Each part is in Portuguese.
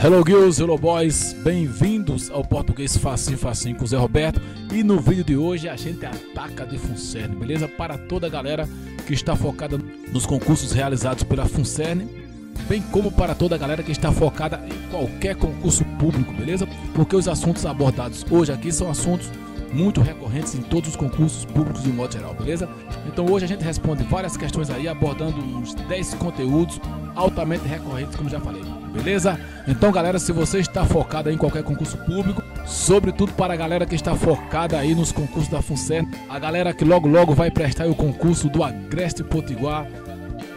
Hello girls, hello boys, bem-vindos ao Português Facinho Facinho com o Zé Roberto. E no vídeo de hoje a gente ataca de FUNCERN, beleza? Para toda a galera que está focada nos concursos realizados pela FUNCERN, bem como para toda a galera que está focada em qualquer concurso público, beleza? Porque os assuntos abordados hoje aqui são assuntos muito recorrentes em todos os concursos públicos de modo geral, beleza? Então hoje a gente responde várias questões aí, abordando uns 10 conteúdos altamente recorrentes, como já falei, beleza? Então galera, se você está focado em qualquer concurso público, sobretudo para a galera que está focada aí nos concursos da FUNCERN, a galera que logo vai prestar o concurso do Agreste Potiguar,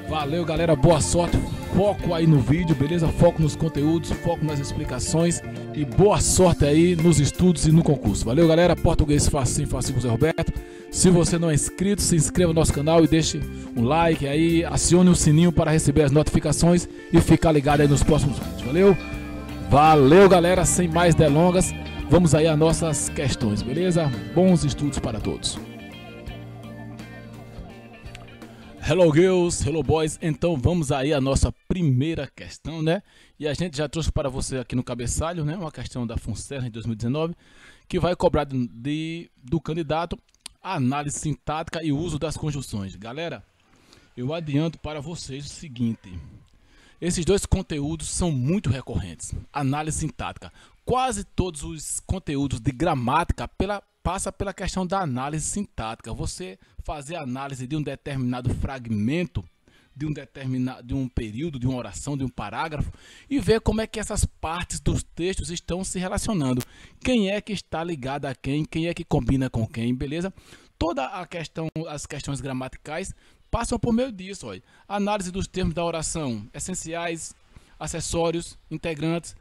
valeu galera, boa sorte, foco aí no vídeo, beleza? Foco nos conteúdos, foco nas explicações e boa sorte aí nos estudos e no concurso. Valeu galera, Português Facinho Facinho com o Zé Roberto. Se você não é inscrito, se inscreva no nosso canal e deixe um like aí, acione o sininho para receber as notificações e ficar ligado aí nos próximos vídeos, valeu? Valeu galera, sem mais delongas, vamos aí às nossas questões, beleza? Bons estudos para todos. Hello girls, hello boys, então vamos aí à nossa primeira questão, né? E a gente já trouxe para você aqui no cabeçalho, né? Uma questão da FUNCERN em 2019, que vai cobrar do candidato a análise sintática e uso das conjunções. Galera, eu adianto para vocês o seguinte, esses dois conteúdos são muito recorrentes. Análise sintática, quase todos os conteúdos de gramática passa pela questão da análise sintática. Você fazer análise de um determinado fragmento, de um período, de uma oração, de um parágrafo, e ver como é que essas partes dos textos estão se relacionando. Quem é que está ligado a quem é que combina com quem, beleza? Toda a questão, as questões gramaticais passam por meio disso, olha. Análise dos termos da oração, essenciais, acessórios, integrantes,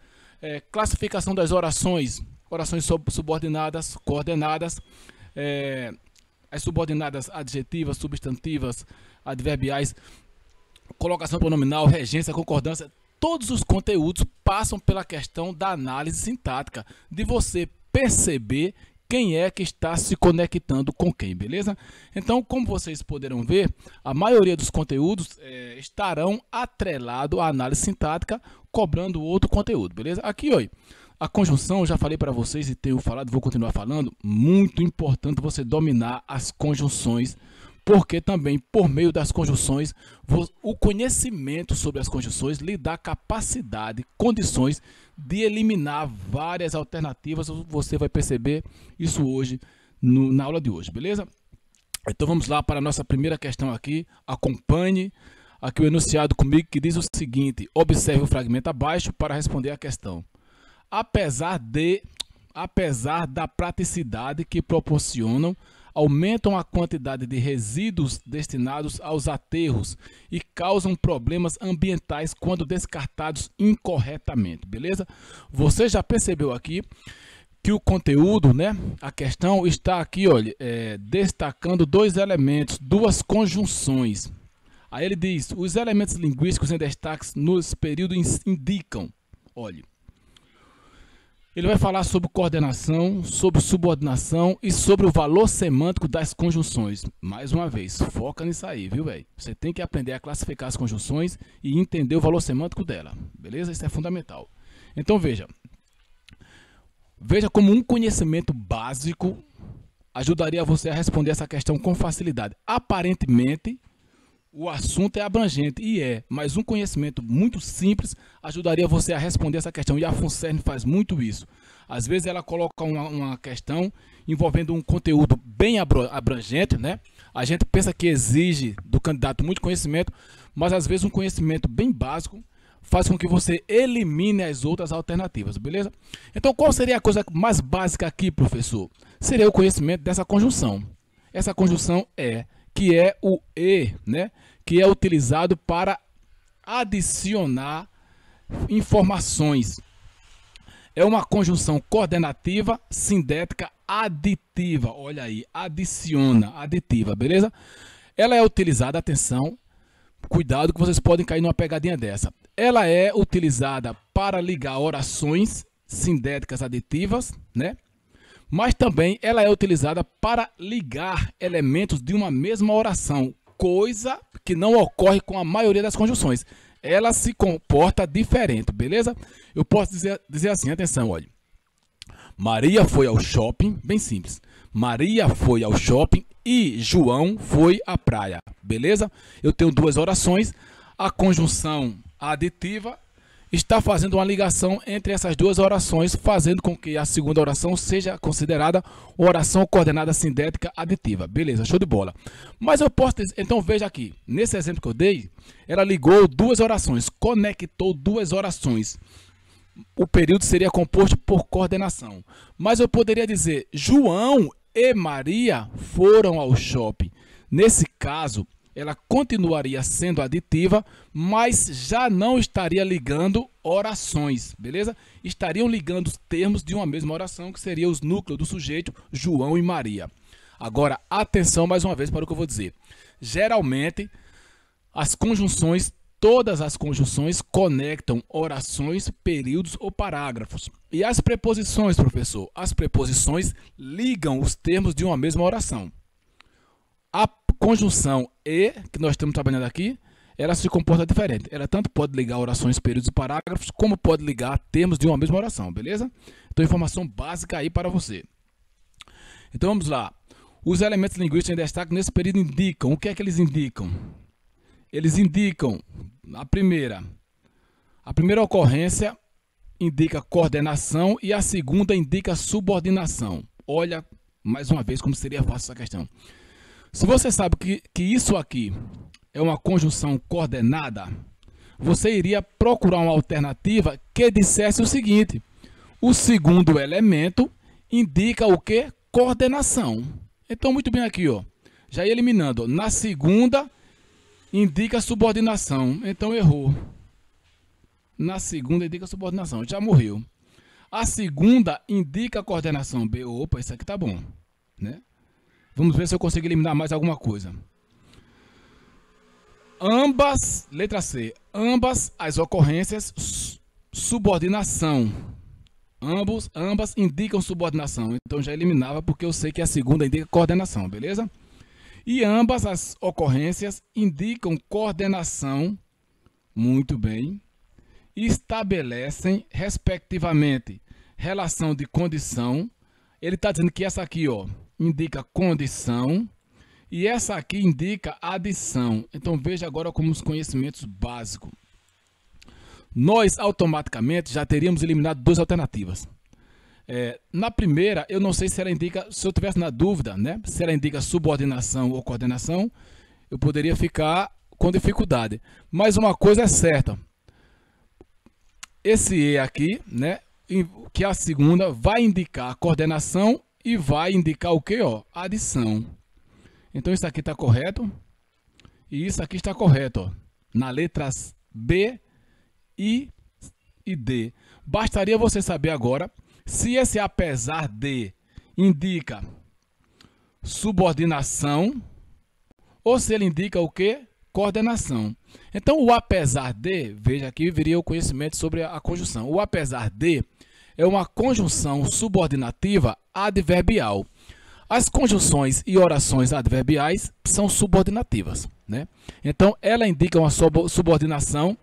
classificação das orações, orações subordinadas, coordenadas, as subordinadas adjetivas, substantivas, adverbiais, colocação pronominal, regência, concordância. Todos os conteúdos passam pela questão da análise sintática, de você perceber quem é que está se conectando com quem, beleza? Então, como vocês poderão ver, a maioria dos conteúdos estarão atrelados à análise sintática, cobrando outro conteúdo, beleza? Aqui, olha, a conjunção, já falei para vocês e tenho falado, vou continuar falando, muito importante você dominar as conjunções, porque também por meio das conjunções, o conhecimento sobre as conjunções lhe dá capacidade, condições de eliminar várias alternativas. Você vai perceber isso hoje, na aula de hoje, beleza? Então vamos lá para a nossa primeira questão aqui, acompanhe aqui o enunciado comigo que diz o seguinte, observe o fragmento abaixo para responder a questão. Apesar da praticidade que proporcionam, aumentam a quantidade de resíduos destinados aos aterros e causam problemas ambientais quando descartados incorretamente, beleza? Você já percebeu aqui que o conteúdo, né, a questão está aqui, olha, destacando dois elementos, duas conjunções. Aí ele diz, os elementos linguísticos em destaque nos períodos indicam, olha, ele vai falar sobre coordenação, sobre subordinação e sobre o valor semântico das conjunções. Mais uma vez, foca nisso aí, viu, velho? Você tem que aprender a classificar as conjunções e entender o valor semântico dela, beleza? Isso é fundamental. Então, veja como um conhecimento básico ajudaria você a responder essa questão com facilidade. Aparentemente, o assunto é abrangente, mas um conhecimento muito simples ajudaria você a responder essa questão. E a FUNCERN faz muito isso. Às vezes ela coloca uma questão envolvendo um conteúdo bem abrangente, né? A gente pensa que exige do candidato muito conhecimento, mas às vezes um conhecimento bem básico faz com que você elimine as outras alternativas, beleza? Então qual seria a coisa mais básica aqui, professor? Seria o conhecimento dessa conjunção. Essa conjunção que é o e, né? Que é utilizado para adicionar informações. É uma conjunção coordenativa, sindética, aditiva. Olha aí, adiciona, aditiva, beleza? Ela é utilizada, atenção, cuidado que vocês podem cair numa pegadinha dessa. Ela é utilizada para ligar orações sindéticas aditivas, né? Mas também ela é utilizada para ligar elementos de uma mesma oração, coisa que não ocorre com a maioria das conjunções. ela se comporta diferente, beleza? Eu posso dizer assim, atenção, olha. Maria foi ao shopping, bem simples. Maria foi ao shopping e João foi à praia, beleza? Eu tenho duas orações, a conjunção aditiva está fazendo uma ligação entre essas duas orações, fazendo com que a segunda oração seja considerada oração coordenada sindética aditiva. Beleza, show de bola. Mas eu posso dizer, então veja aqui, nesse exemplo que eu dei, ela ligou duas orações, conectou duas orações. O período seria composto por coordenação. Mas eu poderia dizer, João e Maria foram ao shopping. Nesse caso, ela continuaria sendo aditiva, mas já não estaria ligando orações, beleza? Estariam ligando os termos de uma mesma oração, que seria os núcleos do sujeito, João e Maria. Agora, atenção mais uma vez para o que eu vou dizer. Geralmente, as conjunções, todas as conjunções conectam orações, períodos ou parágrafos. E as preposições, professor? As preposições ligam os termos de uma mesma oração. A conjunção e, que nós estamos trabalhando aqui, ela se comporta diferente. Ela tanto pode ligar orações, períodos e parágrafos, como pode ligar termos de uma mesma oração, beleza? Então, informação básica aí para você. Então, vamos lá. Os elementos linguísticos em destaque nesse período indicam. O que é que eles indicam? Eles indicam, a primeira ocorrência indica coordenação e a segunda indica subordinação. Olha, mais uma vez, como seria fácil essa questão. Se você sabe que isso aqui é uma conjunção coordenada, você iria procurar uma alternativa que dissesse o seguinte: o segundo elemento indica o que? Coordenação. Então, muito bem aqui, ó, já ia eliminando. Ó, na segunda, indica subordinação. Então, errou. Na segunda, indica subordinação. Já morreu. A segunda indica coordenação. B. Opa, isso aqui tá bom, né? Vamos ver se eu consigo eliminar mais alguma coisa. Ambas, letra C, ambas as ocorrências, subordinação. Ambas indicam subordinação. Então já eliminava porque eu sei que a segunda indica coordenação, beleza? E ambas as ocorrências indicam coordenação, muito bem, e estabelecem, respectivamente, relação de condição. Ele está dizendo que essa aqui, ó, indica condição e essa aqui indica adição. Então veja agora como os conhecimentos básicos. Nós automaticamente já teríamos eliminado duas alternativas. Na primeira, eu não sei se ela indica, se eu tivesse na dúvida, né, se ela indica subordinação ou coordenação, eu poderia ficar com dificuldade. Mas uma coisa é certa, esse E aqui, né, que a segunda vai indicar coordenação e vai indicar o que? Ó, adição. Então isso aqui está correto e isso aqui está correto, ó, na letras B e D. Bastaria você saber agora se esse apesar de indica subordinação ou se ele indica o que? Coordenação. Então o apesar de, veja aqui, viria o conhecimento sobre a conjunção. O apesar de é uma conjunção subordinativa adverbial. As conjunções e orações adverbiais são subordinativas, né? Então ela indica uma subordinação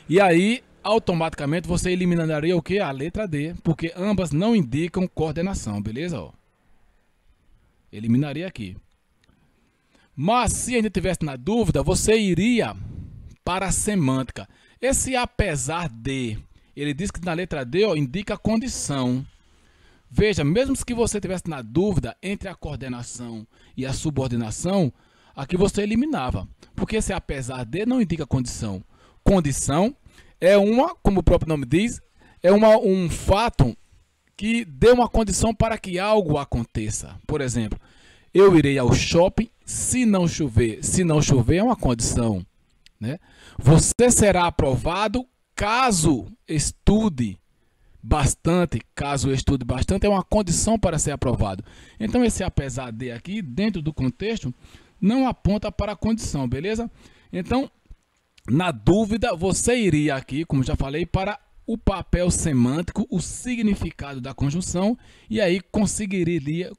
e aí automaticamente você eliminaria o que? A letra D, porque ambas não indicam coordenação, beleza? Ó, eliminaria aqui. Mas se ainda tivesse na dúvida, você iria para a semântica. Esse apesar de, ele diz que na letra D, ó, indica condição. Veja, mesmo que você tivesse na dúvida entre a coordenação e a subordinação, aqui você eliminava, porque esse apesar de não indica condição. Condição é uma, como o próprio nome diz, é um fato que dê uma condição para que algo aconteça. Por exemplo, eu irei ao shopping se não chover. Se não chover é uma condição, né? Você será aprovado caso estude bastante. Caso estude bastante é uma condição para ser aprovado. Então esse apesar de aqui, dentro do contexto, não aponta para a condição, beleza? Então, na dúvida, você iria aqui, como já falei, para o papel semântico, o significado da conjunção, e aí conseguiria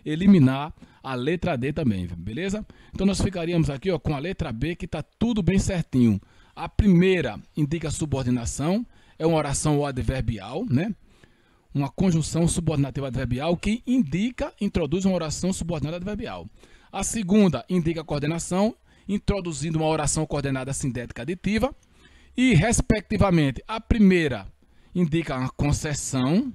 eliminar a letra D também, beleza? Então nós ficaríamos aqui, ó, com a letra B, que está tudo bem certinho. A primeira indica subordinação, é uma oração adverbial, né? Uma conjunção subordinativa adverbial que introduz uma oração subordinada adverbial. A segunda indica coordenação, introduzindo uma oração coordenada sindética aditiva. E, respectivamente, a primeira indica uma concessão,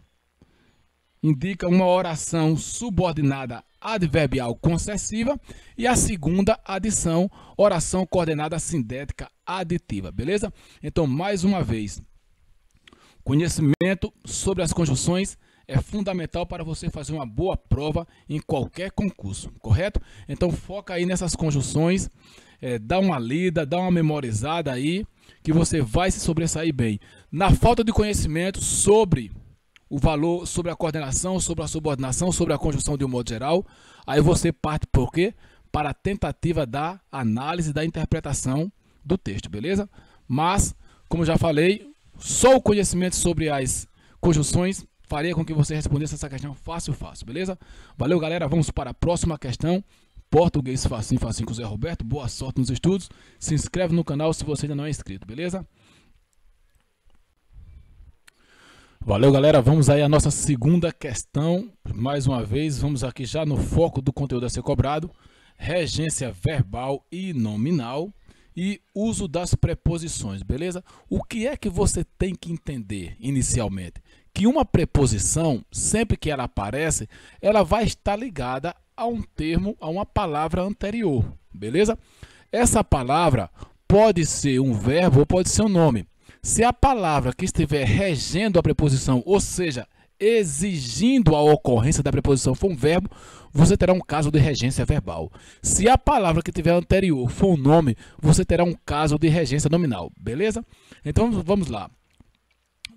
indica uma oração subordinada adverbial concessiva. E a segunda, adição, oração coordenada sindética aditiva, beleza? Então, mais uma vez, conhecimento sobre as conjunções é fundamental para você fazer uma boa prova em qualquer concurso, correto? Então foca aí nessas conjunções, dá uma lida, dá uma memorizada aí, que você vai se sobressair bem. Na falta de conhecimento sobre o valor, sobre a coordenação, sobre a subordinação, sobre a conjunção de um modo geral, aí você parte por quê? Para a tentativa da análise, da interpretação do texto, beleza? Mas, como já falei, só o conhecimento sobre as conjunções faria com que você respondesse essa questão fácil, beleza? Valeu, galera. Vamos para a próxima questão. Português facinho com o Zé Roberto. Boa sorte nos estudos. Se inscreve no canal se você ainda não é inscrito, beleza? Valeu, galera. Vamos aí à nossa segunda questão. Mais uma vez, vamos aqui já no foco do conteúdo a ser cobrado. Regência verbal e nominal. E uso das preposições, beleza? O que é que você tem que entender inicialmente? Que uma preposição, sempre que ela aparece, ela vai estar ligada a um termo, a uma palavra anterior, beleza? Essa palavra pode ser um verbo ou pode ser um nome. Se a palavra que estiver regendo a preposição, ou seja, exigindo a ocorrência da preposição for um verbo, você terá um caso de regência verbal. Se a palavra que tiver anterior for um nome, você terá um caso de regência nominal, beleza? Então vamos lá.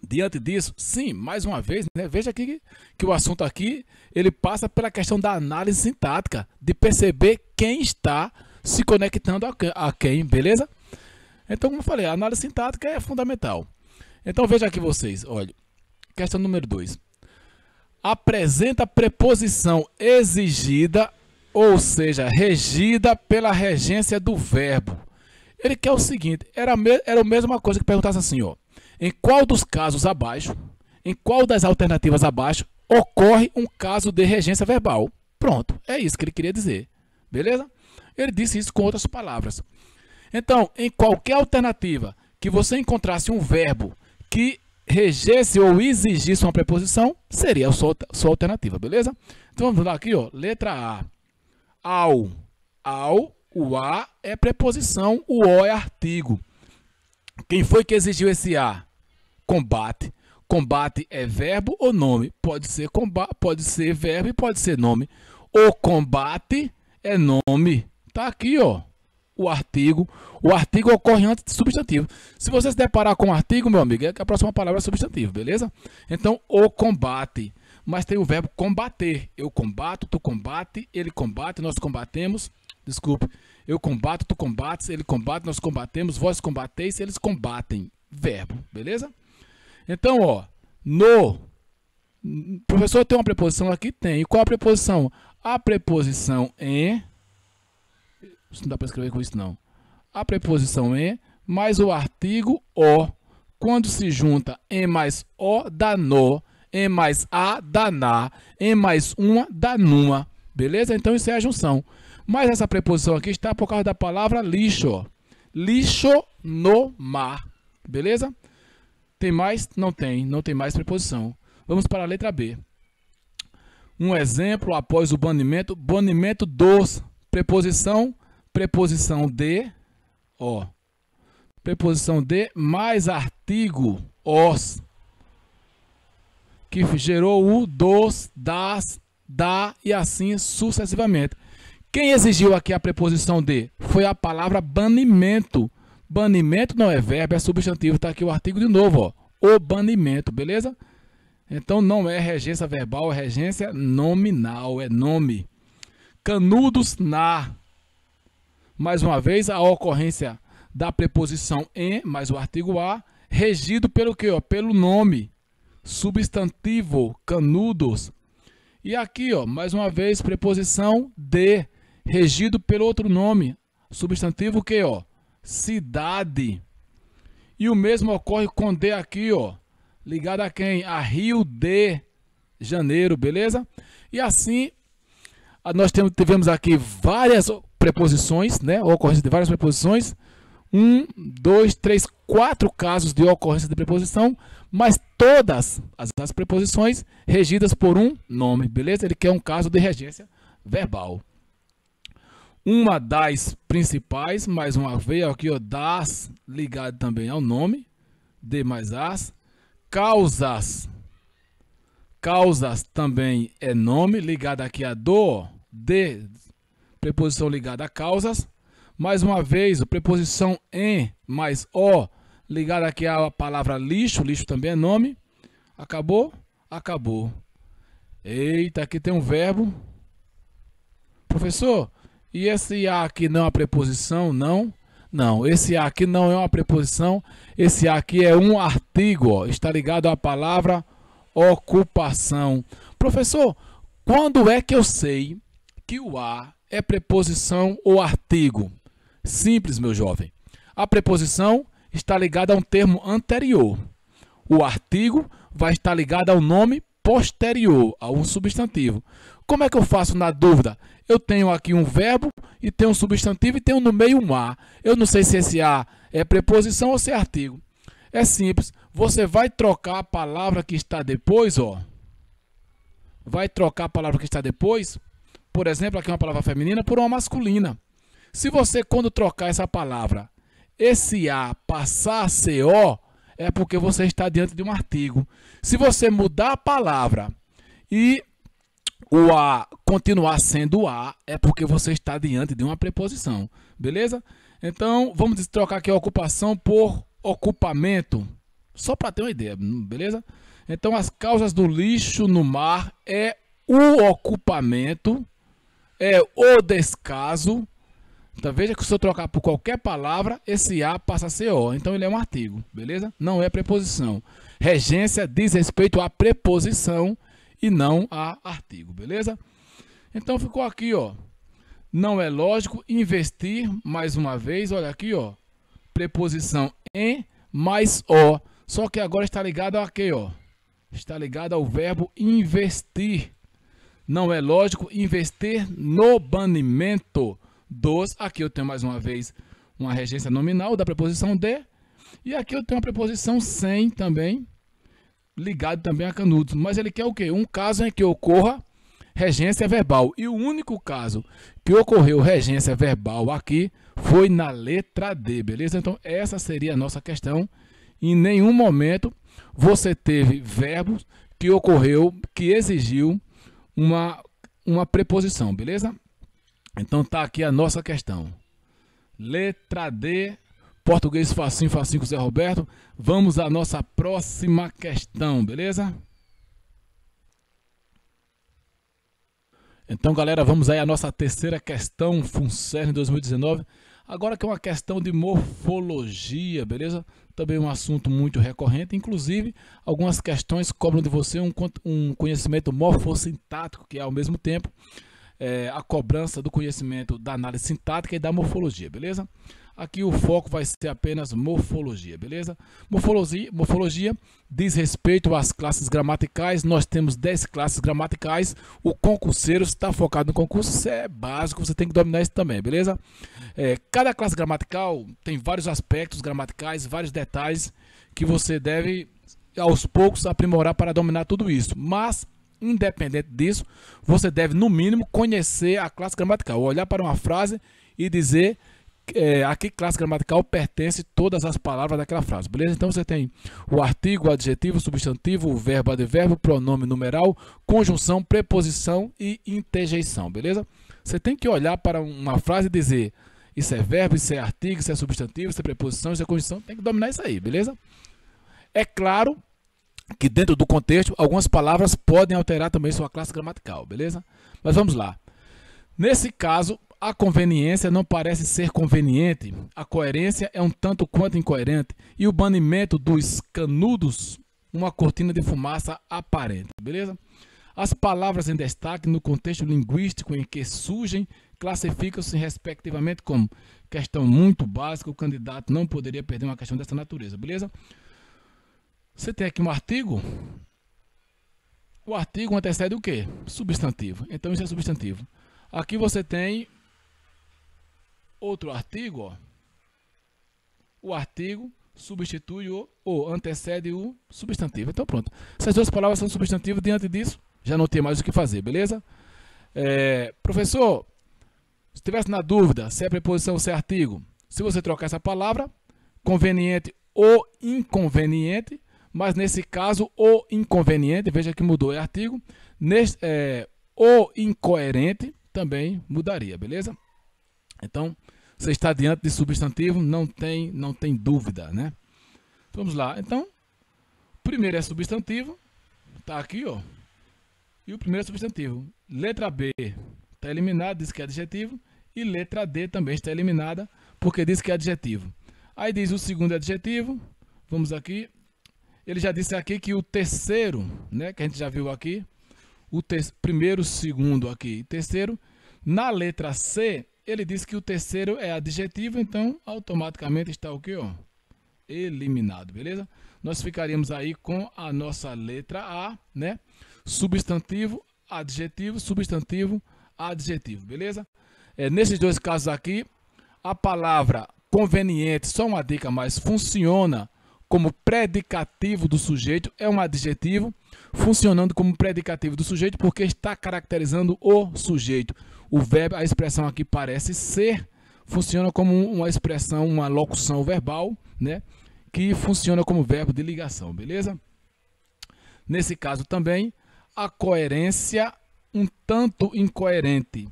Diante disso, sim, mais uma vez, né, veja aqui que o assunto aqui, ele passa pela questão da análise sintática, de perceber quem está se conectando a quem, beleza? Então, como eu falei, a análise sintática é fundamental. Então veja aqui vocês, olha, questão número 2. Apresenta preposição exigida, ou seja, regida pela regência do verbo. Ele quer o seguinte, era a mesma coisa que perguntasse assim, ó. Em qual dos casos abaixo, em qual das alternativas abaixo, ocorre um caso de regência verbal? Pronto, é isso que ele queria dizer, beleza? Ele disse isso com outras palavras. Então, em qualquer alternativa que você encontrasse um verbo que regesse ou exigisse uma preposição, seria a sua alternativa, beleza? Então vamos lá aqui, ó, letra A. Ao, o A é preposição, o O é artigo. Quem foi que exigiu esse A? Combate. Combate é verbo ou nome? Pode ser verbo e pode ser nome. O combate é nome. Tá aqui, ó, o artigo. O artigo ocorre antes de substantivo. Se você se deparar com o artigo, meu amigo, é que a próxima palavra é substantivo, beleza? Então, o combate. Mas tem o verbo combater. Eu combato, tu combate, ele combate, nós combatemos. Desculpe. Eu combato, tu combates, ele combate, nós combatemos, vós combateis, eles combatem. Verbo, beleza? Então, ó, no. Professor, tem uma preposição aqui? Tem. E qual a preposição? A preposição em. Isso não dá para escrever com isso, não. A preposição em mais o artigo o. Quando se junta em mais o, dá no. Em mais a, dá na. Em mais uma, dá numa. Beleza? Então, isso é a junção. Mas essa preposição aqui está por causa da palavra lixo. Lixo no mar. Beleza? Tem mais? Não tem. Não tem mais preposição. Vamos para a letra B. Um exemplo após o banimento. Banimento dos. Preposição de. Ó. Preposição de mais artigo os. Que gerou o dos, das, da e assim sucessivamente. Quem exigiu aqui a preposição de? Foi a palavra banimento. Banimento não é verbo, é substantivo. Está aqui o artigo de novo, ó. O banimento, beleza? Então não é regência verbal, é regência nominal, é nome. Canudos na. Mais uma vez, a ocorrência da preposição em, mais o artigo a, regido pelo quê? Pelo nome. Substantivo, canudos. E aqui, ó, mais uma vez, preposição de, regido pelo outro nome. Substantivo que, ó, cidade. E o mesmo ocorre com de aqui, ó, ligado a quem? A Rio de Janeiro, beleza? E assim, nós tivemos aqui várias preposições, né? Ocorrência de várias preposições. 1, 2, 3, 4 casos de ocorrência de preposição, mas todas as preposições regidas por um nome, beleza? Ele quer um caso de regência verbal. Uma das principais, mais uma vez, aqui, ó, das, ligado também ao nome, de mais as. Causas. Causas também é nome, ligado aqui a do, de, preposição ligada a causas. Mais uma vez, a preposição em mais o, ligada aqui à palavra lixo, lixo também é nome. Acabou? Acabou. Eita, aqui tem um verbo. Professor, e esse a aqui não é uma preposição? Não. Não, esse a aqui não é uma preposição. Esse a aqui é um artigo, ó, está ligado à palavra ocupação. Professor, quando é que eu sei que o a é preposição ou artigo? Simples, meu jovem. A preposição está ligada a um termo anterior. O artigo vai estar ligado ao nome posterior, a um substantivo. Como é que eu faço na dúvida? Eu tenho aqui um verbo e tenho um substantivo e tenho no meio um a. Eu não sei se esse a é preposição ou se é artigo. É simples. Você vai trocar a palavra que está depois, ó. Vai trocar a palavra que está depois. Por exemplo, aqui uma palavra feminina por uma masculina. Se você, quando trocar essa palavra, esse a passar a ser o, é porque você está diante de um artigo. Se você mudar a palavra e o a continuar sendo a, é porque você está diante de uma preposição. Beleza? Então, vamos trocar aqui a ocupação por ocupamento. Só para ter uma ideia, beleza? Então, as causas do lixo no mar é o ocupamento, é o descaso. Então, veja que se eu trocar por qualquer palavra, esse a passa a ser o. Então, ele é um artigo, beleza? Não é preposição. Regência diz respeito à preposição e não a artigo, beleza? Então, ficou aqui, ó. Não é lógico investir, mais uma vez, olha aqui, ó. Preposição em mais o. Só que agora está ligado a quê, ó? Está ligado ao verbo investir. Não é lógico investir no banimento dos. Aqui eu tenho mais uma vez uma regência nominal da preposição de. E aqui eu tenho uma preposição sem também, ligado também a canudos. Mas ele quer o quê? Um caso em que ocorra regência verbal. E o único caso que ocorreu regência verbal aqui foi na letra D, beleza? Então essa seria a nossa questão. Em nenhum momento você teve verbos que ocorreu, que exigiu uma preposição, beleza? Então tá aqui a nossa questão. Letra D, português facinho, facinho com Zé Roberto. Vamos à nossa próxima questão, beleza? Então, galera, vamos aí à nossa terceira questão, FUNCERN 2019. Agora que é uma questão de morfologia, beleza? Também um assunto muito recorrente. Inclusive, algumas questões cobram de você um conhecimento morfossintático, que é ao mesmo tempo a cobrança do conhecimento da análise sintática e da morfologia, beleza? Aqui o foco vai ser apenas morfologia, beleza? Morfologia diz respeito às classes gramaticais. Nós temos 10 classes gramaticais. O concurseiro está focado no concurso, isso é básico, você tem que dominar isso também, beleza? Cada classe gramatical tem vários aspectos gramaticais, vários detalhes que você deve, aos poucos, aprimorar para dominar tudo isso. Mas, independente disso, você deve, no mínimo, conhecer a classe gramatical. Olhar para uma frase e dizer a que classe gramatical pertence todas as palavras daquela frase, beleza? Então você tem o artigo, o adjetivo, o substantivo, o verbo, advérbio, pronome numeral, conjunção, preposição e interjeição, beleza? Você tem que olhar para uma frase e dizer isso é verbo, isso é artigo, isso é substantivo, isso é preposição, isso é conjunção, tem que dominar isso aí, beleza? É claro que dentro do contexto, algumas palavras podem alterar também sua classe gramatical, beleza? Mas vamos lá. Nesse caso, a conveniência não parece ser conveniente, a coerência é um tanto quanto incoerente e o banimento dos canudos, uma cortina de fumaça aparente, beleza? As palavras em destaque no contexto linguístico em que surgem classificam-se respectivamente como questão muito básica, o candidato não poderia perder uma questão dessa natureza, beleza? Você tem aqui um artigo. O artigo antecede o quê? Substantivo. Então isso é substantivo. Aqui você tem outro artigo, ó. O artigo substitui ou antecede o substantivo. Então pronto. Essas duas palavras são substantivos. Diante disso, já não tem mais o que fazer, beleza? Professor, se tivesse na dúvida se é preposição ou se é artigo, se você trocar essa palavra, conveniente ou inconveniente, mas nesse caso o inconveniente, veja que mudou, é artigo, o incoerente também mudaria, beleza? Então, você está diante de substantivo, não tem dúvida, né? Vamos lá. Então, o primeiro é substantivo, tá aqui, ó. E o primeiro é substantivo. Letra B está eliminada, diz que é adjetivo. E letra D também está eliminada, porque diz que é adjetivo. Aí diz o segundo adjetivo. Vamos aqui. Ele já disse aqui que o terceiro, né, que a gente já viu aqui, o primeiro, segundo aqui e terceiro. Na letra C, ele diz que o terceiro é adjetivo, então automaticamente está o quê, ó? Eliminado, beleza? Nós ficaríamos aí com a nossa letra A, né? Substantivo, adjetivo, substantivo, adjetivo, beleza? Nesses dois casos aqui, a palavra conveniente, só uma dica mais, funciona como predicativo do sujeito, é um adjetivo, funcionando como predicativo do sujeito, porque está caracterizando o sujeito. O verbo, a expressão aqui parece ser, funciona como uma expressão, uma locução verbal, né? Que funciona como verbo de ligação, beleza? Nesse caso também, a coerência um tanto incoerente.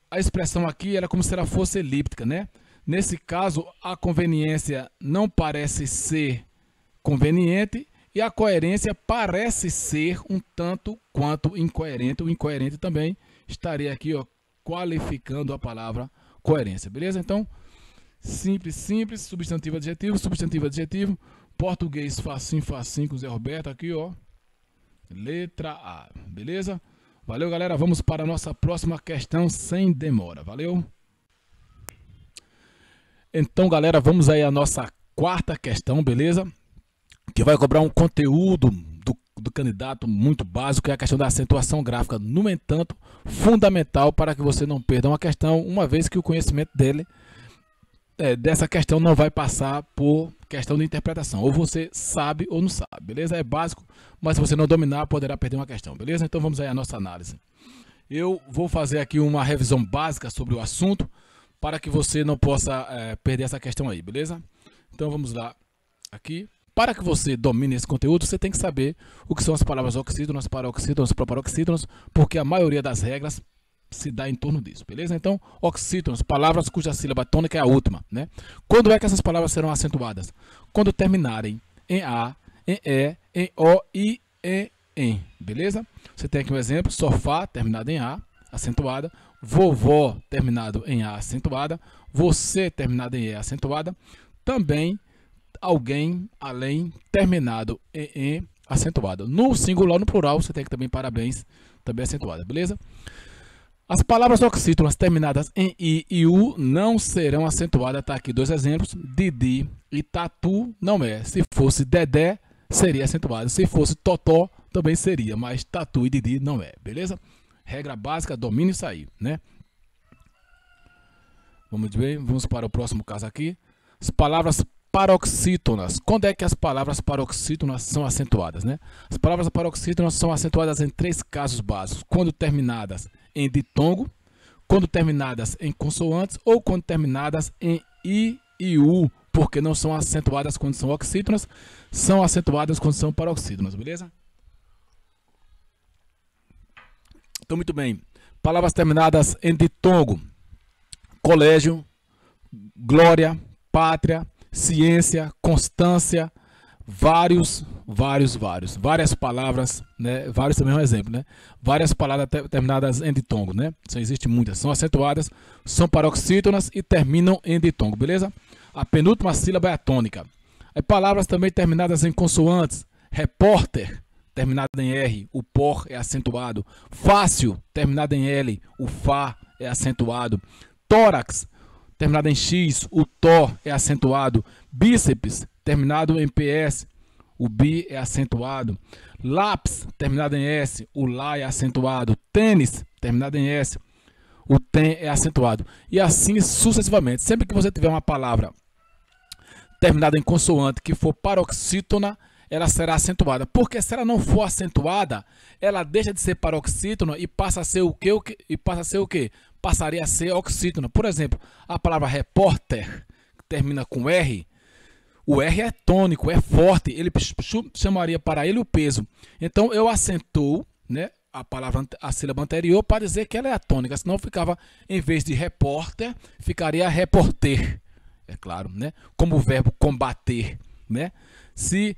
A expressão aqui era como se ela fosse elíptica, né? Nesse caso, a conveniência não parece ser conveniente e a coerência parece ser um tanto quanto incoerente. O incoerente também estaria aqui, ó, qualificando a palavra coerência, beleza? Então, simples, simples, substantivo, adjetivo, português facinho, facinho com o Zé Roberto aqui, ó, letra A, beleza? Valeu, galera, vamos para a nossa próxima questão sem demora, valeu? Então, galera, vamos aí à nossa quarta questão, beleza? Que vai cobrar um conteúdo do candidato muito básico, que é a questão da acentuação gráfica. No entanto, fundamental para que você não perda uma questão, uma vez que o conhecimento dessa questão não vai passar por questão de interpretação. Ou você sabe ou não sabe, beleza? É básico, mas se você não dominar, poderá perder uma questão, beleza? Então vamos aí à nossa análise. Eu vou fazer aqui uma revisão básica sobre o assunto, para que você não possa perder essa questão aí, beleza? Então vamos lá aqui. Para que você domine esse conteúdo, você tem que saber o que são as palavras oxítonas, paroxítonas, proparoxítonas, porque a maioria das regras se dá em torno disso, beleza? Então, oxítonas, palavras cuja sílaba tônica é a última, né? Quando é que essas palavras serão acentuadas? Quando terminarem em A, em E, em O e em em, beleza? Você tem aqui um exemplo, sofá, terminado em A, acentuada, vovó, terminado em A, acentuada, você, terminado em E, acentuada, também alguém, além, terminado em acentuada. No singular, no plural, você tem que também parabéns, também acentuada, beleza? As palavras oxítonas terminadas em I e U não serão acentuadas, tá aqui dois exemplos, Didi e Tatu não é. Se fosse Dedé, seria acentuado. Se fosse Totó, também seria, mas Tatu e Didi não é, beleza? Regra básica, domine isso aí, né? Vamos ver, vamos para o próximo caso aqui. As palavras paroxítonas. Quando é que as palavras paroxítonas são acentuadas, né? As palavras paroxítonas são acentuadas em três casos básicos. Quando terminadas em ditongo, quando terminadas em consoantes ou quando terminadas em I e U, porque não são acentuadas quando são oxítonas, são acentuadas quando são paroxítonas, beleza? Então, muito bem. Palavras terminadas em ditongo. Colégio, glória, pátria, ciência, constância, várias palavras, né? Vários também é um exemplo, né? Várias palavras terminadas em ditongo, né? Existem muitas, são acentuadas, são paroxítonas e terminam em ditongo, beleza? A penúltima sílaba é a tônica. Palavras também terminadas em consoantes, repórter, terminado em R, o por é acentuado. Fácil, terminado em L, o Fá é acentuado. Tórax, terminado em X, o Tó é acentuado. Bíceps, terminado em PS, o Bi é acentuado. Lápis, terminado em S, o Lá é acentuado. Tênis, terminado em S, o Tem é acentuado. E assim sucessivamente. Sempre que você tiver uma palavra terminada em consoante que for paroxítona, ela será acentuada. Porque se ela não for acentuada, ela deixa de ser paroxítona e passa a ser o quê? E passa a ser o quê? Passaria a ser oxítona. Por exemplo, a palavra repórter, que termina com R, o R é tônico, é forte, ele chamaria para ele o peso. Então eu acentuo, né, a sílaba anterior para dizer que ela é atônica, senão ficava, em vez de repórter, ficaria reporter. É claro, né? Como o verbo combater, né? Se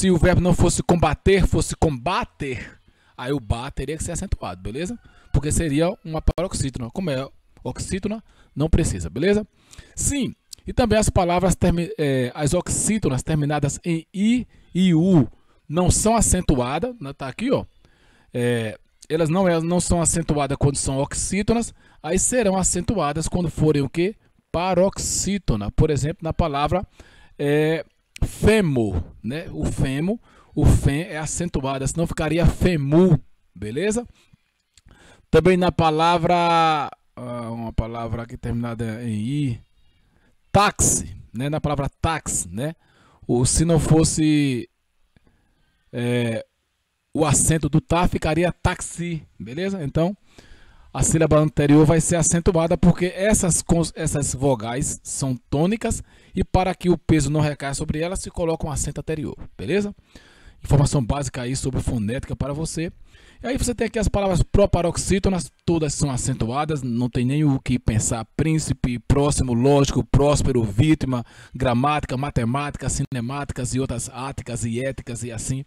o verbo não fosse combater, fosse combater, aí o ba teria que ser acentuado, beleza? Porque seria uma paroxítona. Como é oxítona, não precisa, beleza? Sim, e também as palavras, as oxítonas terminadas em I e U não são acentuadas, tá aqui, ó. Elas não são acentuadas quando são oxítonas, aí serão acentuadas quando forem o quê? Paroxítona. Por exemplo, na palavra femo, né? O fem é acentuada, senão ficaria femu, beleza? Também na palavra, uma palavra aqui terminada em I, táxi, né? Na palavra táxi, né? Ou se não fosse o acento do tá, ficaria taxi, beleza? Então, a sílaba anterior vai ser acentuada porque essas vogais são tônicas e para que o peso não recaia sobre elas, se coloca um acento anterior, beleza? Informação básica aí sobre fonética para você. E aí você tem aqui as palavras proparoxítonas, todas são acentuadas, não tem nem o que pensar. Príncipe, próximo, lógico, próspero, vítima, gramática, matemática, cinemáticas e outras áticas e éticas e assim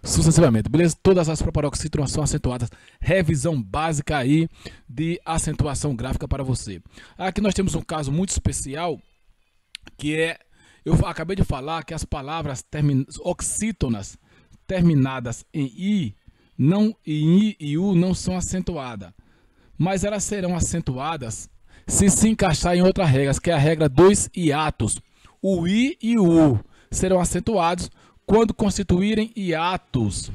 sucessivamente, beleza? Todas as proparoxítonas são acentuadas. Revisão básica aí de acentuação gráfica para você. Aqui nós temos um caso muito especial, que é, eu acabei de falar que as palavras oxítonas terminadas em I, e U não são acentuadas, mas elas serão acentuadas se encaixar em outra regra, que é a regra dos hiatos. O I e o U serão acentuados quando constituírem hiatos,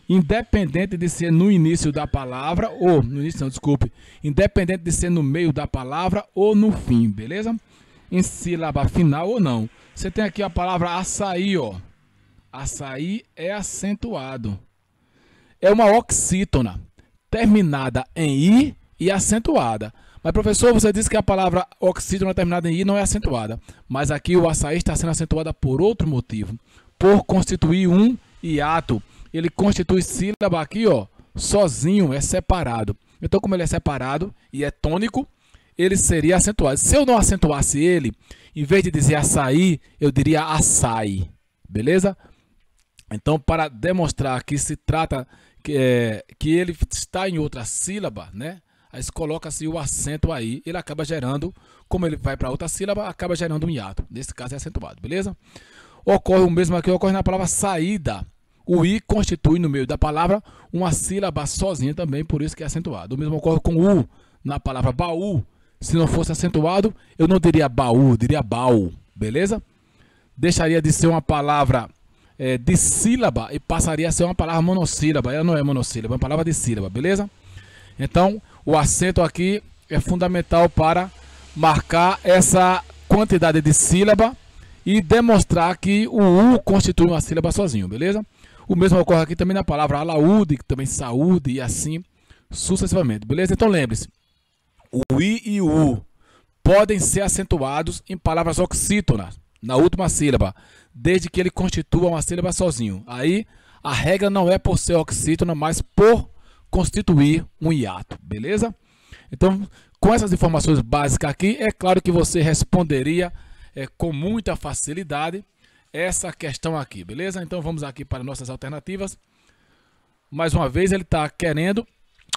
independente de ser no início da palavra ou no início, não, desculpe, independente de ser no meio da palavra ou no fim, beleza? Em sílaba final ou não. Você tem aqui a palavra açaí, ó. Açaí é acentuado. É uma oxítona terminada em I e acentuada. Mas, professor, você disse que a palavra oxítona terminada em I não é acentuada. Mas aqui o açaí está sendo acentuada por outro motivo. Por constituir um hiato. Ele constitui sílaba aqui, ó, sozinho, é separado. Então, como ele é separado e é tônico, ele seria acentuado. Se eu não acentuasse ele, em vez de dizer açaí, eu diria açaí. Beleza? Então, para demonstrar que se trata que ele está em outra sílaba, né? Aí se coloca-se o acento aí, ele acaba gerando, como ele vai para outra sílaba, acaba gerando um hiato. Nesse caso é acentuado, beleza? Ocorre o mesmo aqui, ocorre na palavra saída. O I constitui no meio da palavra uma sílaba sozinha também, por isso que é acentuado. O mesmo ocorre com o U na palavra baú. Se não fosse acentuado, eu não diria baú, diria baú, beleza? Deixaria de ser uma palavra de sílaba e passaria a ser uma palavra monossílaba. Ela não é monossílaba, é uma palavra de sílaba, beleza? Então, o acento aqui é fundamental para marcar essa quantidade de sílaba e demonstrar que o U constitui uma sílaba sozinho, beleza? O mesmo ocorre aqui também na palavra alaúde, que também saúde e assim sucessivamente, beleza? Então lembre-se, o I e o U podem ser acentuados em palavras oxítonas, na última sílaba, desde que ele constitua uma sílaba sozinho. Aí a regra não é por ser oxítona, mas por constituir um hiato, beleza? Então, com essas informações básicas aqui, é claro que você responderia com muita facilidade essa questão aqui, beleza? Então vamos aqui para nossas alternativas. Mais uma vez, ele está querendo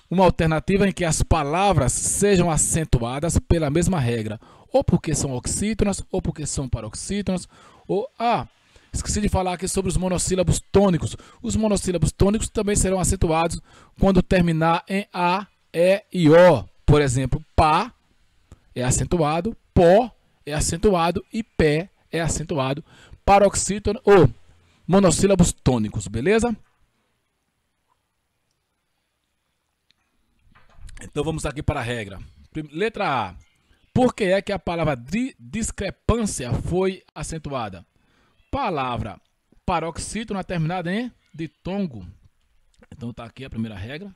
uma alternativa em que as palavras sejam acentuadas pela mesma regra, ou porque são oxítonas, ou porque são paroxítonas, ou Esqueci de falar aqui sobre os monossílabos tônicos. Os monossílabos tônicos também serão acentuados quando terminar em A, E e O. Por exemplo, pá é acentuado, pó é acentuado e pé é acentuado. Paroxítono ou monossílabos tônicos, beleza? Então vamos aqui para a regra. Letra A. Por que é que a palavra discrepância foi acentuada? Palavra paroxítono terminada em ditongo. Então está aqui a primeira regra.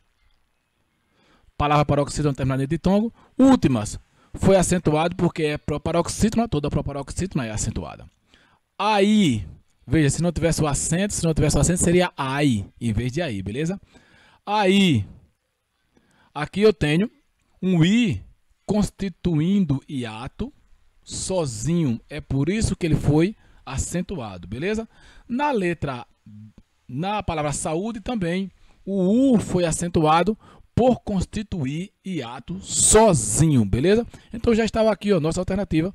Palavra paroxítono terminada em ditongo. Últimas. Foi acentuado porque é proparoxítona, toda proparoxítona é acentuada. Aí, veja, se não tivesse o acento, seria ai, em vez de aí, beleza? Aí, aqui eu tenho um i constituindo hiato, sozinho, é por isso que ele foi acentuado, beleza? Na palavra saúde também, o U foi acentuado por constituir hiato sozinho, beleza? Então já estava aqui, ó, nossa alternativa,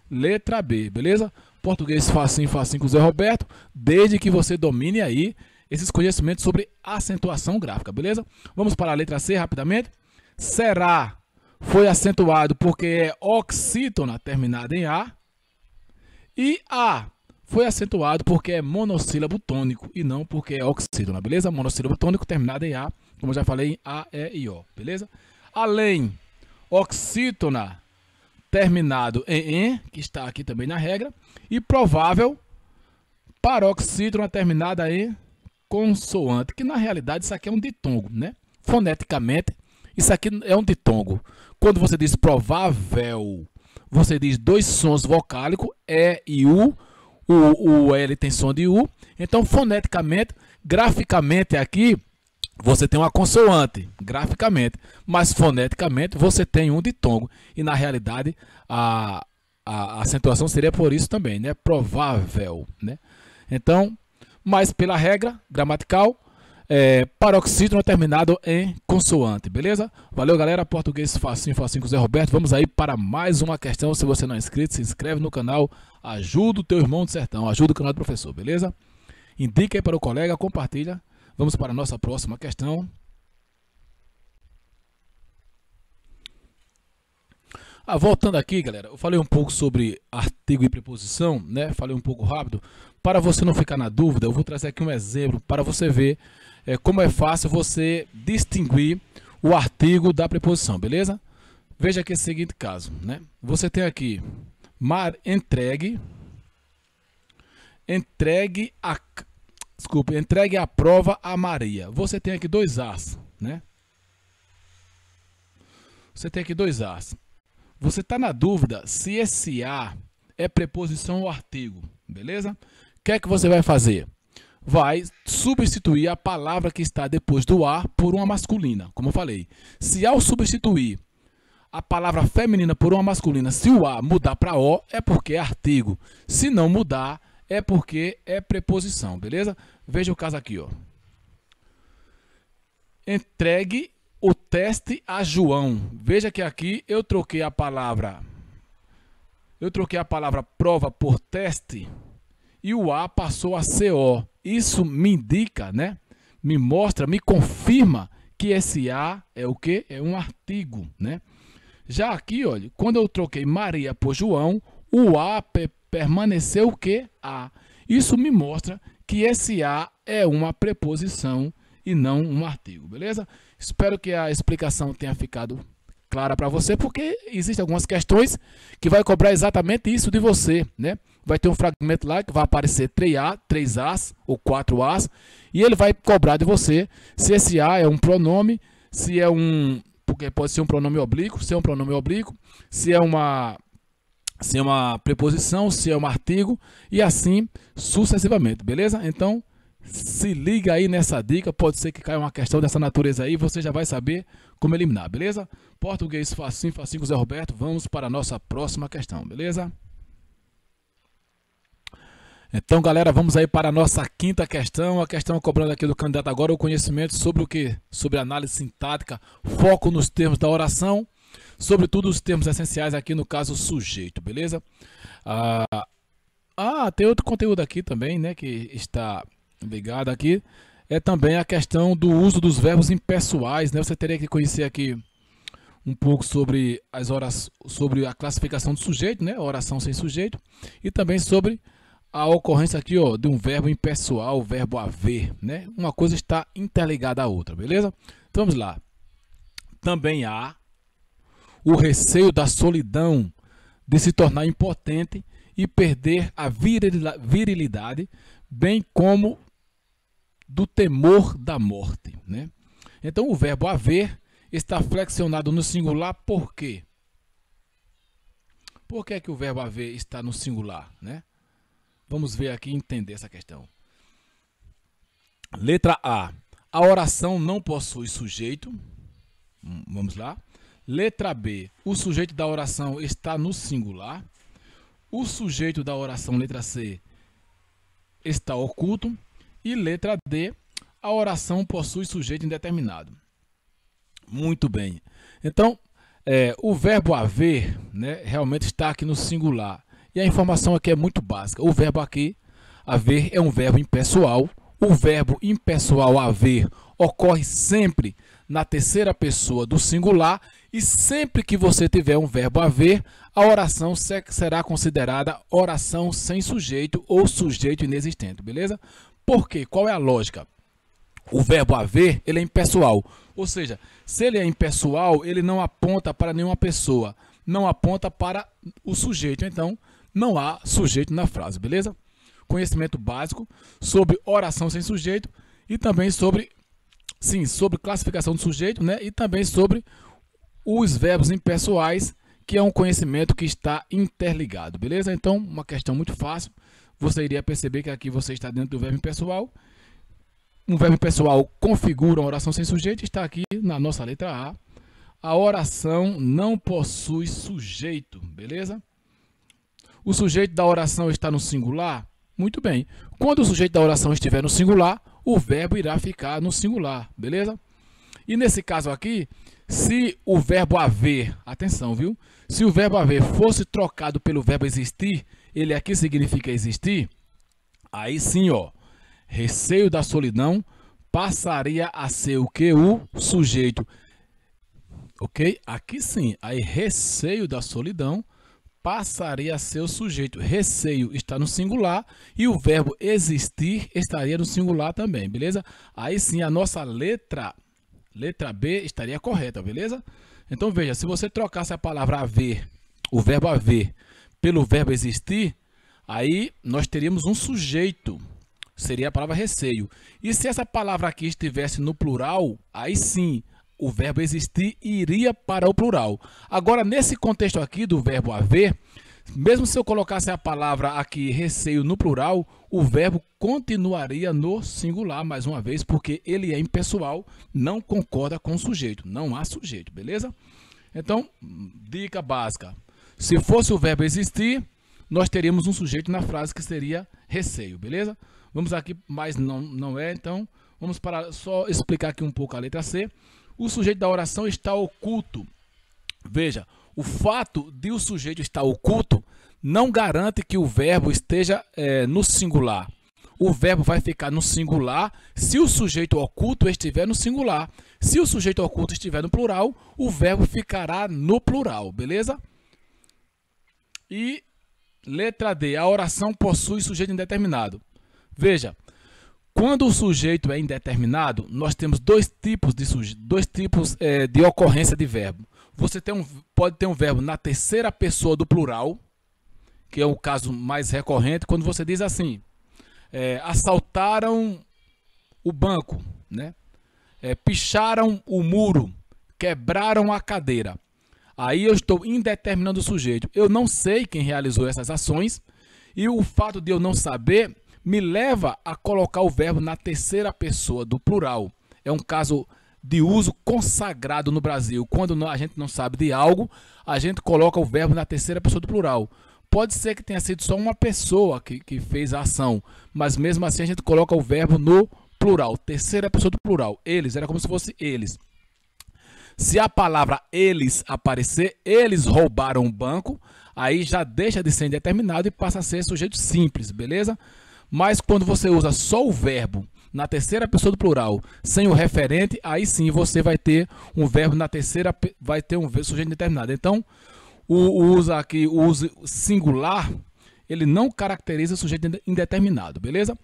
letra B, beleza? Português facinho, facinho com o Zé Roberto, desde que você domine aí esses conhecimentos sobre acentuação gráfica, beleza? Vamos para a letra C rapidamente. Será foi acentuado porque é oxítona terminada em A. E A foi acentuado porque é monossílabo tônico e não porque é oxítona, beleza? Monossílabo tônico terminado em A, como eu já falei, em A, E e O, beleza? Além, oxítona terminado em E, que está aqui também na regra, e provável, paroxítona terminada em consoante, que na realidade isso aqui é um ditongo, né? Foneticamente, isso aqui é um ditongo. Quando você diz provável, você diz dois sons vocálicos, E e U, o L tem som de U, então foneticamente, graficamente aqui, você tem uma consoante, graficamente, mas foneticamente você tem um ditongo, e na realidade a acentuação seria por isso também, né? Provável, né? Então, mas pela regra gramatical, paroxítono terminado em consoante, beleza? Valeu, galera, português facinho, facinho com o Zé Roberto. Vamos aí para mais uma questão. Se você não é inscrito, se inscreve no canal, ajuda o teu irmão do sertão, ajuda o canal do professor, beleza? Indica aí para o colega, compartilha. Vamos para a nossa próxima questão. Voltando aqui, galera, eu falei um pouco sobre artigo e preposição, né? Falei um pouco rápido. Para você não ficar na dúvida, eu vou trazer aqui um exemplo para você ver como é fácil você distinguir o artigo da preposição, beleza? Veja aqui esse seguinte caso, né? Você tem aqui entregue a prova a Maria. Você tem aqui dois As, né? Você tem aqui dois As. Você está na dúvida se esse A é preposição ou artigo, beleza? O que é que você vai fazer? Vai substituir a palavra que está depois do A por uma masculina, como eu falei. Se ao substituir a palavra feminina por uma masculina, se o A mudar para O, é porque é artigo. Se não mudar, é porque é preposição, beleza? Veja o caso aqui, ó. Entregue o teste a João. Veja que aqui eu troquei a palavra prova por teste e o A passou a ser O. Isso me indica, né? Me mostra, me confirma que esse A é o quê? É um artigo, né? Já aqui, olha, quando eu troquei Maria por João, o A permaneceu o quê? A. Isso me mostra que esse A é uma preposição e não um artigo, beleza? Espero que a explicação tenha ficado clara para você, porque existem algumas questões que vai cobrar exatamente isso de você, né? Vai ter um fragmento lá que vai aparecer 3 As ou 4 As, e ele vai cobrar de você se esse A é um pronome, se é porque pode ser um pronome oblíquo, se é um pronome oblíquo, se é uma preposição, se é um artigo, e assim sucessivamente, beleza? Então, se liga aí nessa dica, pode ser que caia uma questão dessa natureza aí, você já vai saber como eliminar, beleza? Português facinho, facinho com o Zé Roberto, vamos para a nossa próxima questão, beleza? Então, galera, vamos aí para a nossa quinta questão, a questão cobrando aqui do candidato agora o conhecimento sobre o quê? Sobre análise sintática, foco nos termos da oração, sobretudo os termos essenciais aqui no caso sujeito, beleza? tem outro conteúdo aqui também, né, que está ligado aqui. É também a questão do uso dos verbos impessoais, né? Você teria que conhecer aqui um pouco sobre sobre a classificação do sujeito, né? Oração sem sujeito, e também sobre a ocorrência aqui, ó, de um verbo impessoal, o verbo haver, né? Uma coisa está interligada à outra, beleza? Então vamos lá. Também há o receio da solidão, de se tornar impotente e perder a virilidade, bem como do temor da morte, né? Então o verbo haver está flexionado no singular por quê? Por que é que o verbo haver está no singular, né? Vamos ver aqui e entender essa questão. Letra A. A oração não possui sujeito. Vamos lá. Letra B. O sujeito da oração está no singular. O sujeito da oração, letra C, está oculto. E letra D. A oração possui sujeito indeterminado. Muito bem. Então, o verbo haver, né, realmente está aqui no singular. E a informação aqui é muito básica. O verbo aqui, haver, é um verbo impessoal. O verbo impessoal haver ocorre sempre na terceira pessoa do singular. E sempre que você tiver um verbo haver, a oração será considerada oração sem sujeito ou sujeito inexistente, beleza? Por quê? Qual é a lógica? O verbo haver, ele é impessoal. Ou seja, se ele é impessoal, ele não aponta para nenhuma pessoa. Não aponta para o sujeito. Então, não há sujeito na frase, beleza? Conhecimento básico sobre oração sem sujeito e também sobre classificação do sujeito, né? E também sobre os verbos impessoais, que é um conhecimento que está interligado, beleza? Então, uma questão muito fácil. Você iria perceber que aqui você está dentro do verbo impessoal. Um verbo impessoal configura uma oração sem sujeito. Está aqui na nossa letra A. A oração não possui sujeito, beleza? O sujeito da oração está no singular? Muito bem. Quando o sujeito da oração estiver no singular, o verbo irá ficar no singular, beleza? E nesse caso aqui, se o verbo haver, atenção, viu? Se o verbo haver fosse trocado pelo verbo existir, ele aqui significa existir, aí sim, ó, receio da solidão passaria a ser o que? O sujeito. Ok? Aqui sim, aí receio da solidão passaria a ser o sujeito. Receio está no singular e o verbo existir estaria no singular também, beleza? Aí sim a nossa letra B estaria correta, beleza? Então veja, se você trocasse a palavra haver, o verbo haver, pelo verbo existir, aí nós teríamos um sujeito, seria a palavra receio. E se essa palavra aqui estivesse no plural, aí sim o verbo existir iria para o plural. Agora, nesse contexto aqui do verbo haver, mesmo se eu colocasse a palavra aqui receio no plural, o verbo continuaria no singular, mais uma vez, porque ele é impessoal, não concorda com o sujeito, não há sujeito, beleza? Então, dica básica, se fosse o verbo existir, nós teríamos um sujeito na frase que seria receio, beleza? Vamos aqui, mas não é, então, vamos para só explicar aqui um pouco a letra C. O sujeito da oração está oculto. Veja, o fato de o sujeito estar oculto não garante que o verbo esteja no singular. O verbo vai ficar no singular se o sujeito oculto estiver no singular. Se o sujeito oculto estiver no plural, o verbo ficará no plural, beleza? E letra D, a oração possui sujeito indeterminado. Veja, quando o sujeito é indeterminado, nós temos dois tipos de ocorrência de verbo. Você pode ter um verbo na terceira pessoa do plural, que é o caso mais recorrente, quando você diz assim, assaltaram o banco, né? Picharam o muro, quebraram a cadeira. Aí eu estou indeterminando o sujeito. Eu não sei quem realizou essas ações e o fato de eu não saber me leva a colocar o verbo na terceira pessoa do plural. É um caso de uso consagrado no Brasil. Quando a gente não sabe de algo, a gente coloca o verbo na terceira pessoa do plural. Pode ser que tenha sido só uma pessoa que fez a ação, mas mesmo assim a gente coloca o verbo no plural, terceira pessoa do plural. Eles, era como se fosse eles. Se a palavra eles aparecer, eles roubaram o banco, aí já deixa de ser indeterminado e passa a ser sujeito simples, beleza? Mas quando você usa só o verbo na terceira pessoa do plural, sem o referente, aí sim você vai ter um verbo na terceira, vai ter um sujeito indeterminado. Então, o uso singular, ele não caracteriza sujeito indeterminado, beleza?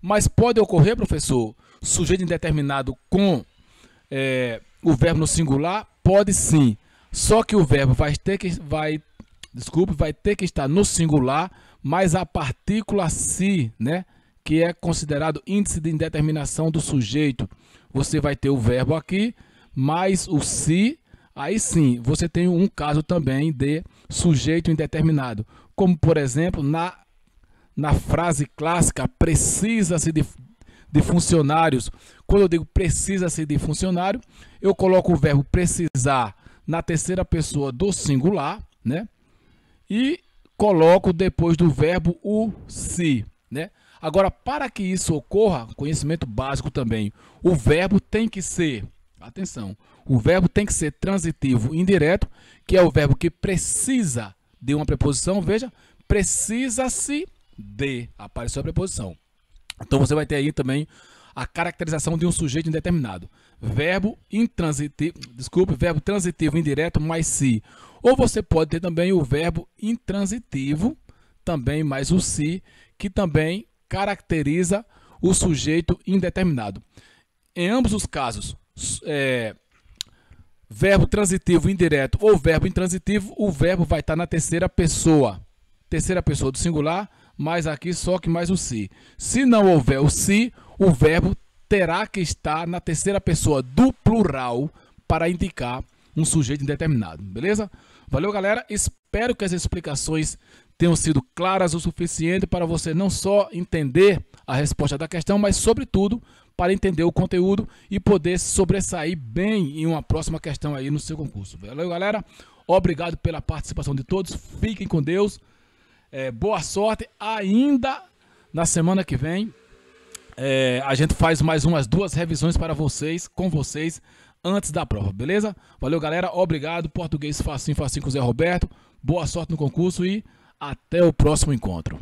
Mas pode ocorrer, professor, sujeito indeterminado com o verbo no singular? Pode sim. Só que o verbo vai ter que estar no singular, mas a partícula se, né, que é considerado índice de indeterminação do sujeito. Você vai ter o verbo aqui, mais o se, aí sim, você tem um caso também de sujeito indeterminado. Como, por exemplo, na frase clássica, precisa-se de funcionários. Quando eu digo precisa-se de funcionário, eu coloco o verbo precisar na terceira pessoa do singular, né? E coloco depois do verbo o se, né? Agora, para que isso ocorra, conhecimento básico também, o verbo tem que ser, atenção, o verbo tem que ser transitivo indireto, que é o verbo que precisa de uma preposição, veja, precisa-se de, apareceu a preposição. Então você vai ter aí também a caracterização de um sujeito indeterminado. Verbo transitivo indireto mais se. Ou você pode ter também o verbo intransitivo, também mais o se, que também caracteriza o sujeito indeterminado. Em ambos os casos, verbo transitivo indireto ou verbo intransitivo, o verbo vai estar na terceira pessoa do singular, mas aqui só que mais o se. Se não houver o se, o verbo terá que estar na terceira pessoa do plural para indicar um sujeito indeterminado, beleza? Valeu, galera. Espero que as explicações tenham sido claras o suficiente para você não só entender a resposta da questão, mas, sobretudo, para entender o conteúdo e poder sobressair bem em uma próxima questão aí no seu concurso. Valeu, galera. Obrigado pela participação de todos. Fiquem com Deus. Boa sorte. Ainda na semana que vem, a gente faz mais umas 2 revisões para vocês, com vocês, antes da prova, beleza? Valeu, galera. Obrigado. Português facinho com Zé Roberto. Boa sorte no concurso e até o próximo encontro.